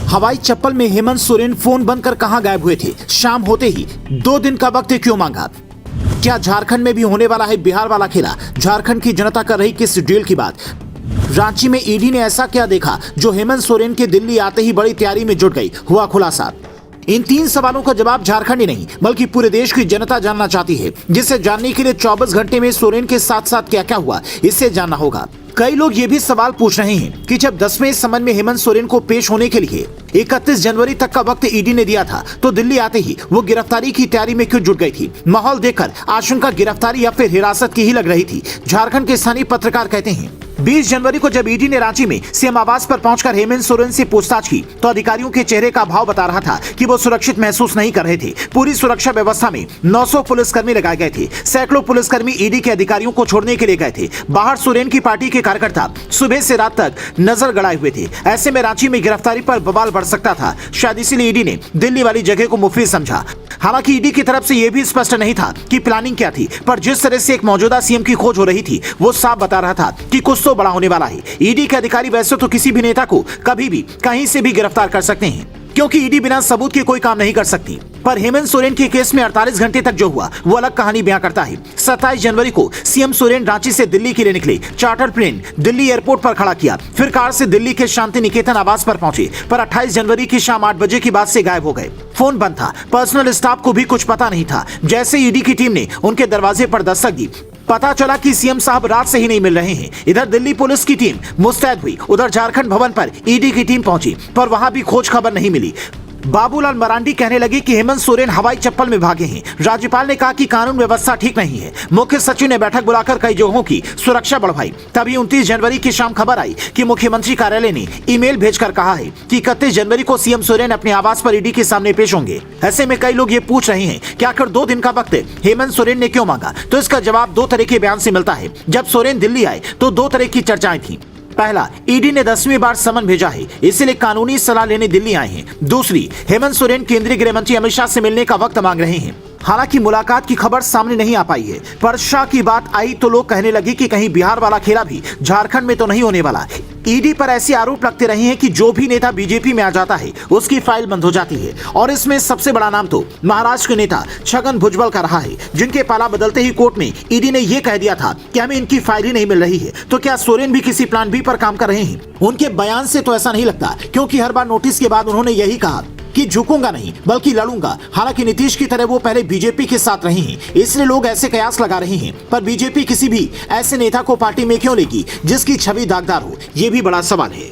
हवाई चप्पल में हेमंत सोरेन फोन बंद कर कहां गायब हुए थे? शाम होते ही 2 दिन का वक्त क्यों मांगा? क्या झारखंड में भी होने वाला है बिहार वाला खेला? झारखंड की जनता कर रही किस डील की बात? रांची में ईडी ने ऐसा क्या देखा जो हेमंत सोरेन के दिल्ली आते ही बड़ी तैयारी में जुट गई? हुआ खुलासा। इन 3 सवालों का जवाब झारखंड ही नहीं बल्कि पूरे देश की जनता जानना चाहती है, जिसे जानने के लिए 24 घंटे में सोरेन के साथ साथ क्या क्या हुआ इसे जानना होगा। कई लोग ये भी सवाल पूछ रहे हैं कि जब 10वें समन में हेमंत सोरेन को पेश होने के लिए 31 जनवरी तक का वक्त ईडी ने दिया था, तो दिल्ली आते ही वो गिरफ्तारी की तैयारी में क्यों जुट गई थी? माहौल देखकर आशंका गिरफ्तारी या फिर हिरासत की ही लग रही थी। झारखंड के स्थानीय पत्रकार कहते हैं 20 जनवरी को जब ईडी ने रांची में सीएम आवास पर पहुंचकर हेमंत सोरेन से पूछताछ की तो अधिकारियों के चेहरे का भाव बता रहा था कि वो सुरक्षित महसूस नहीं कर रहे थे। पूरी सुरक्षा व्यवस्था में 900 पुलिसकर्मी लगाए गए थे। सैकड़ों पुलिसकर्मी ईडी के अधिकारियों को छोड़ने के लिए गए थे। बाहर सोरेन की पार्टी के कार्यकर्ता सुबह से रात तक नजर गड़ाए हुए थे। ऐसे में रांची में गिरफ्तारी पर बवाल बढ़ सकता था। शायद इसीलिए ईडी ने दिल्ली वाली जगह को मुफीद समझा। हालांकि ईडी की तरफ से यह भी स्पष्ट नहीं था कि प्लानिंग क्या थी, पर जिस तरह से एक मौजूदा सीएम की खोज हो रही थी वो साफ बता रहा था कि कुछ तो बड़ा होने वाला है। ईडी के अधिकारी वैसे तो किसी भी नेता को कभी भी कहीं से भी गिरफ्तार कर सकते हैं, क्योंकि ईडी बिना सबूत के कोई काम नहीं कर सकती। पर हेमंत सोरेन के केस में 48 घंटे तक जो हुआ वो अलग कहानी बयां करता है। 27 जनवरी को सीएम सोरेन रांची से दिल्ली के लिए निकले। चार्टर प्लेन दिल्ली एयरपोर्ट पर खड़ा किया, फिर कार से दिल्ली के शांति निकेतन आवास पर पहुंचे, पर 28 जनवरी की शाम 8 बजे के बाद से गायब हो गए। फोन बंद था, पर्सनल स्टाफ को भी कुछ पता नहीं था। जैसे ईडी की टीम ने उनके दरवाजे पर दस्तक दी, पता चला कि सीएम साहब रात से ही नहीं मिल रहे हैं। इधर दिल्ली पुलिस की टीम मुस्तैद हुई, उधर झारखंड भवन पर ईडी की टीम पहुंची, पर वहां भी खोज खबर नहीं मिली। बाबूलाल मरांडी कहने लगे कि हेमंत सोरेन हवाई चप्पल में भागे हैं। राज्यपाल ने कहा कि कानून व्यवस्था ठीक नहीं है। मुख्य सचिव ने बैठक बुलाकर कई जगहों की सुरक्षा बढ़वाई। तभी 29 जनवरी की शाम खबर आई कि मुख्यमंत्री कार्यालय ने ईमेल भेजकर कहा है कि 31 जनवरी को सीएम सोरेन अपने आवास पर ईडी के सामने पेश होंगे। ऐसे में कई लोग ये पूछ रहे हैं कि आखिर 2 दिन का वक्त हेमंत सोरेन ने क्यों मांगा? तो इसका जवाब 2 तरह के बयान से मिलता है। जब सोरेन दिल्ली आए तो 2 तरह की चर्चाएं थी। पहला, ईडी ने 10वीं बार समन भेजा है, इसलिए कानूनी सलाह लेने दिल्ली आए हैं। दूसरी, हेमंत सोरेन केंद्रीय गृह मंत्री अमित शाह से मिलने का वक्त मांग रहे हैं। हालांकि मुलाकात की खबर सामने नहीं आ पाई है, पर शाह की बात आई तो लोग कहने लगे कि कहीं बिहार वाला खेला भी झारखंड में तो नहीं होने वाला। ईडी पर ऐसे आरोप लगते रहे हैं कि जो भी नेता बीजेपी में आ जाता है उसकी फाइल बंद हो जाती है, और इसमें सबसे बड़ा नाम तो महाराष्ट्र के नेता छगन भुजबल का रहा है, जिनके पाला बदलते ही कोर्ट में ईडी ने यह कह दिया था कि हमें इनकी फाइल ही नहीं मिल रही है। तो क्या सोरेन भी किसी प्लान बी पर काम कर रहे हैं? उनके बयान से तो ऐसा नहीं लगता, क्योंकि हर बार नोटिस के बाद उन्होंने यही कहा कि झुकूंगा नहीं बल्कि लड़ूंगा। हालांकि नीतीश की तरह वो पहले बीजेपी के साथ रहे हैं, इसलिए लोग ऐसे कयास लगा रहे हैं। पर बीजेपी किसी भी ऐसे नेता को पार्टी में क्यों लेगी जिसकी छवि दागदार हो? ये भी बड़ा सवाल है।